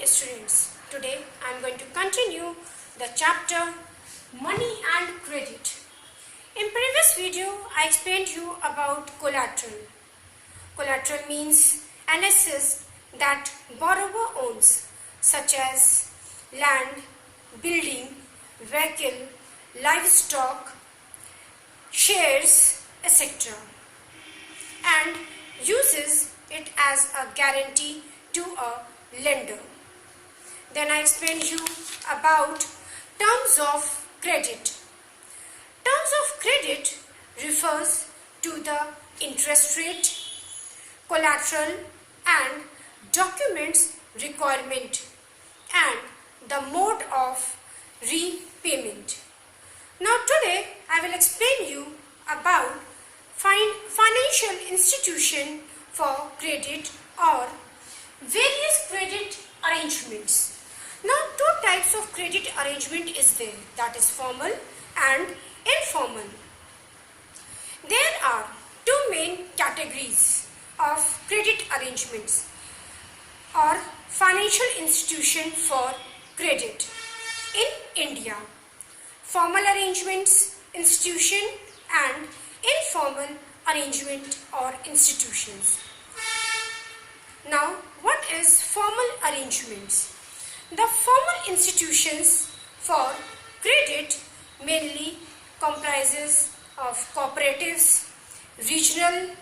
students. Today I am going to continue the chapter Money and Credit. In previous video I explained you about collateral. Collateral means an asset that borrower owns such as land, building, vehicle, livestock, shares, etc. and uses it as a guarantee to a lender. Then I explained you about terms of credit. Terms of credit refers to the interest rate, collateral and documents requirement and the mode of repayment. Now today I will explain you about financial institution for credit or various credit arrangements. Now two types of credit arrangement is there, that is formal and informal. There are two main categories of credit arrangements or financial institution for credit in India: formal arrangements institution and informal arrangement or institutions. Now, what is formal arrangements? The formal institutions for credit mainly comprises of cooperatives, regional,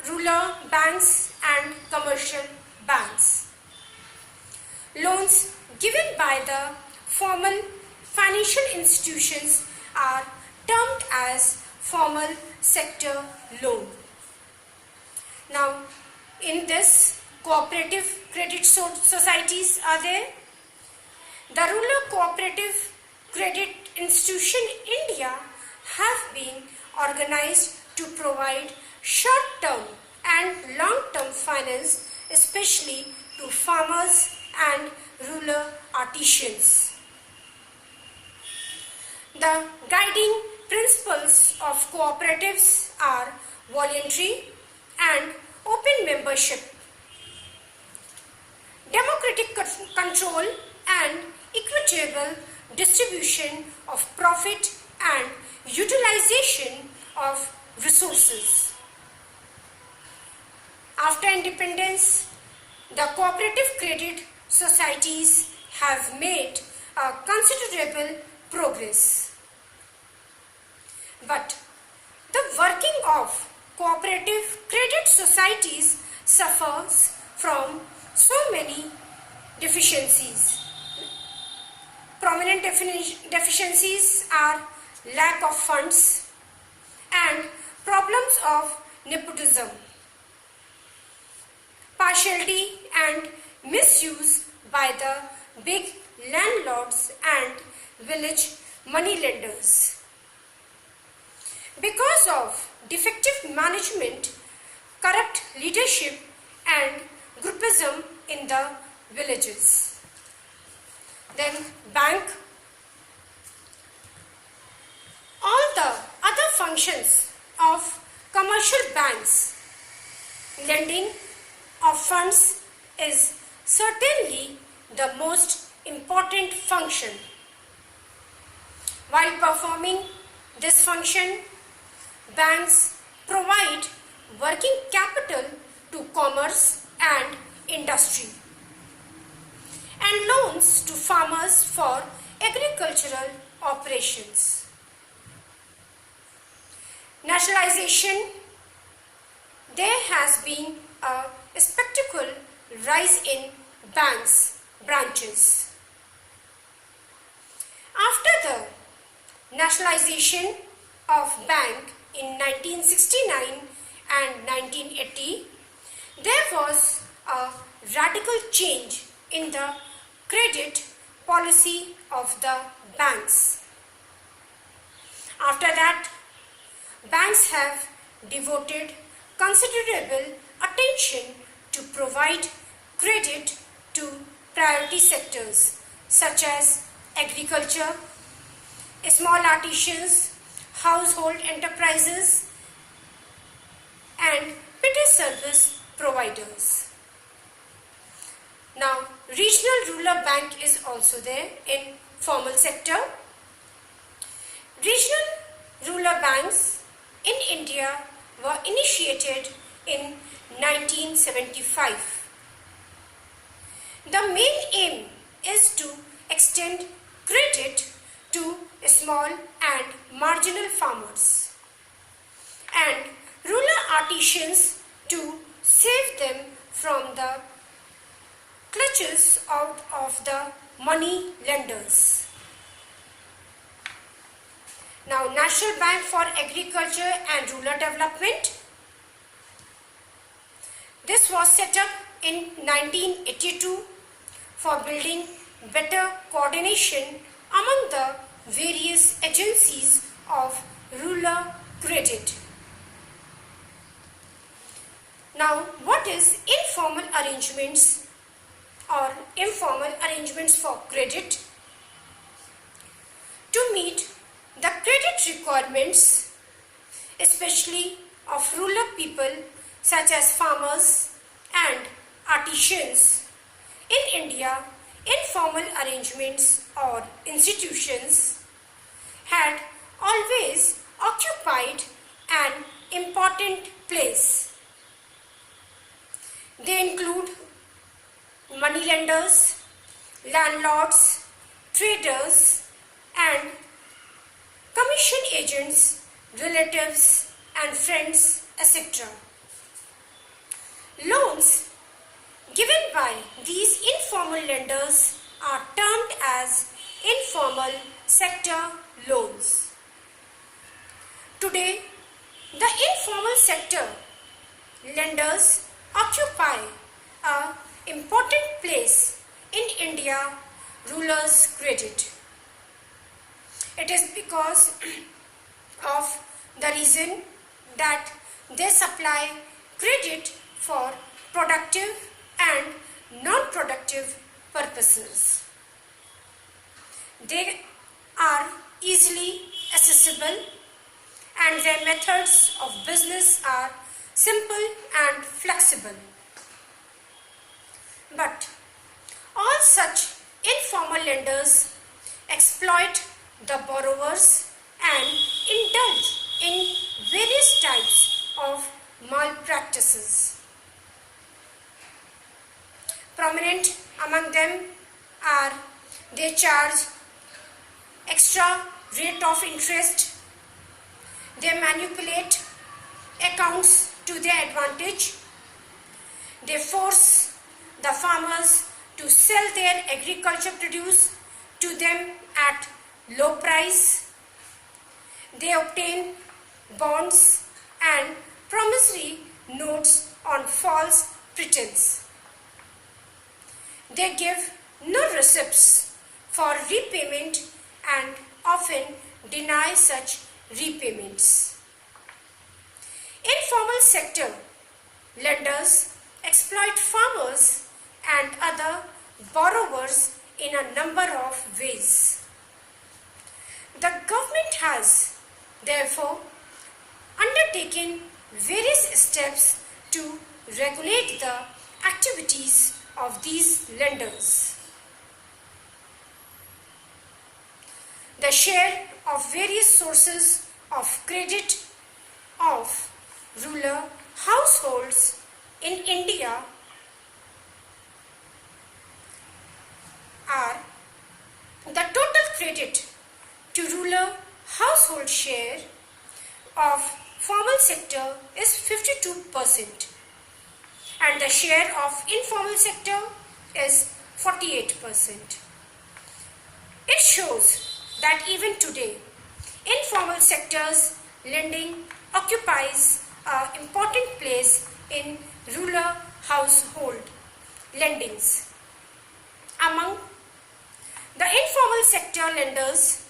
rural banks and commercial banks. Loans given by the formal financial institutions are termed as formal sector loan. Now, in this, cooperative credit societies are there. The rural cooperative credit institution in India have been organized to provide short-term and long-term finance, especially to farmers and rural artisans. The guiding principles of cooperatives are voluntary and open membership, democratic control and equitable distribution of profit and utilization of resources. After independence, the cooperative credit societies have made a considerable progress. But the working of cooperative credit societies suffers from so many deficiencies. Prominent deficiencies are lack of funds and problems of nepotism, partiality and misuse by the big landlords and village moneylenders. Because of defective management, corrupt leadership and groupism in the villages. Then bank. All the other functions of commercial banks, lending of funds is certainly the most important function. While performing this function, banks provide working capital to commerce and industry and loans to farmers for agricultural operations. Nationalization. There has been a spectacular rise in banks branches. After the nationalization of bank in 1969 and 1980, there was a radical change in the credit policy of the banks. After that, banks have devoted considerable attention to provide credit to priority sectors such as agriculture, small artisans, household enterprises and petty service providers. Now, regional rural bank is also there in formal sector. Regional rural banks in India were initiated in 1975. The main aim is to extend credit to small and marginal farmers and rural artisans to save them from the clutches out of the money lenders. Now, National Bank for Agriculture and Rural Development. This was set up in 1982 for building better coordination among the various agencies of rural credit. Now, what is informal arrangements or informal arrangements for credit? To meet the credit requirements, especially of rural people such as farmers and artisans, in India, informal arrangements or institutions had always occupied an important place. They include moneylenders, landlords, traders, and commission agents, relatives and friends, etc. Loans given by these informal lenders are termed as informal sector loans. Today, the informal sector lenders occupy an important place in India rural's credit. It is because of the reason that they supply credit for productive and non-productive purposes. They are easily accessible and their methods of business are simple and flexible. But all such informal lenders exploit the borrowers and indulge in various types of malpractices. Prominent among them are they charge extra rate of interest, they manipulate accounts to their advantage, they force the farmers to sell their agriculture produce to them at low price, they obtain bonds and promissory notes on false pretense. They give no receipts for repayment and often deny such repayments. Informal sector lenders exploit farmers and other borrowers in a number of ways. The government has, therefore, undertaken various steps to regulate the activities of these lenders. The share of various sources of credit of rural households in India are the total credit to rural household share of formal sector is 52% and the share of informal sector is 48%. It shows that even today, informal sector's lending occupies an important place in rural household lendings. Among the informal sector lenders,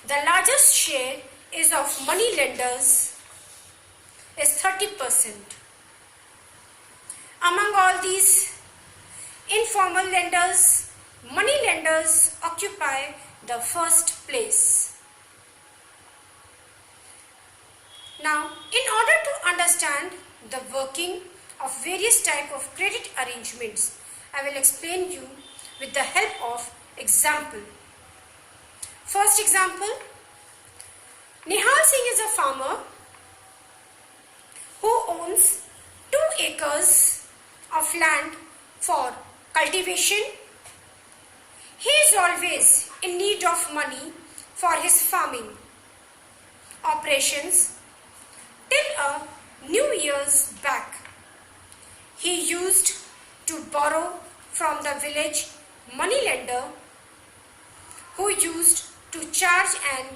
the largest share is of money lenders is 30%. Among all these informal lenders, money lenders occupy the first place. Now, in order to understand the working of various types of credit arrangements, I will explain you with the help of example. First example, Nihal Singh is a farmer who owns 2 acres of land for cultivation. He is always in need of money for his farming operations till a New Year's back. He used to borrow from the village moneylender who used to charge an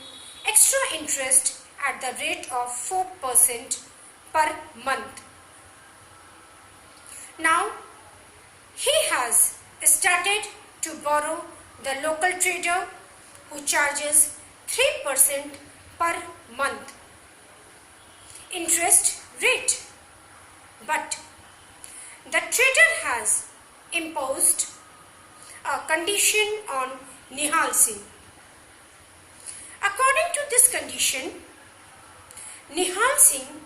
extra interest at the rate of 4% per month. Now, he has started to borrow the local trader who charges 3% per month interest rate. But the trader has imposed a condition on Nihal Singh. According to this condition, Nihal Singh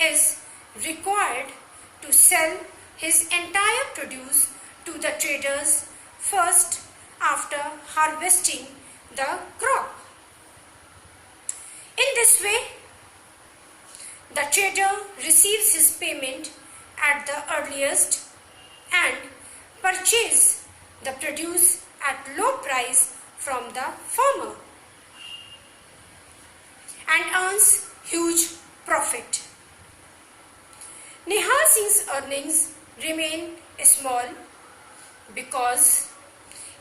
is required to sell his entire produce to the traders first after harvesting the crop. In this way, the trader receives his payment at the earliest and purchases the produce at low price from the farmer and earns huge profit. Nihal Singh's earnings remain small because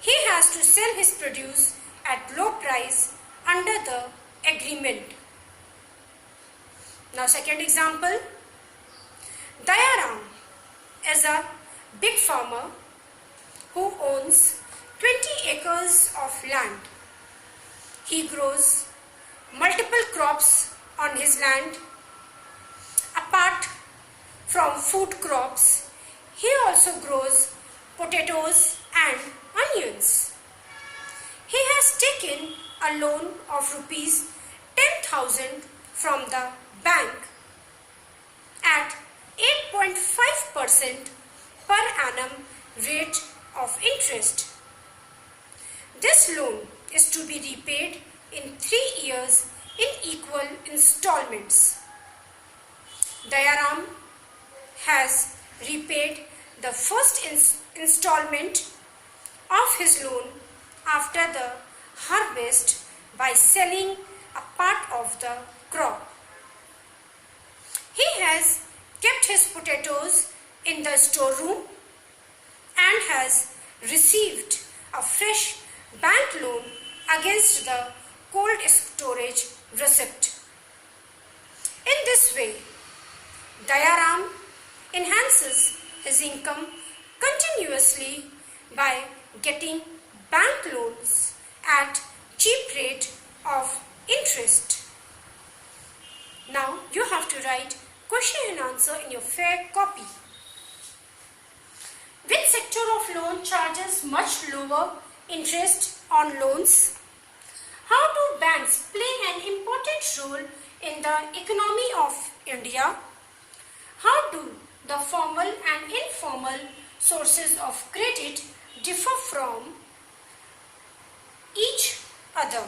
he has to sell his produce at low price under the agreement. Now, second example, Dayaram is a big farmer who owns 20 acres of land. He grows multiple crops on his land. Apart from food crops, he also grows potatoes and onions. He has taken a loan of rupees 10,000 from the bank at 8.5% per annum rate of interest. This loan is to be repaid in 3 years in equal installments. Dayaram has repaid the first installment of his loan after the harvest by selling a part of the crop. He has kept his potatoes in the storeroom and has received a fresh bank loan against the cold storage receipt. In this way, Dayaram enhances his income continuously by getting bank loans at cheap rate of interest. Now you have to write question and answer in your fair copy. Which sector of loan charges much lower interest on loans? How do banks play an important role in the economy of India? How do the formal and informal sources of credit differ from each other?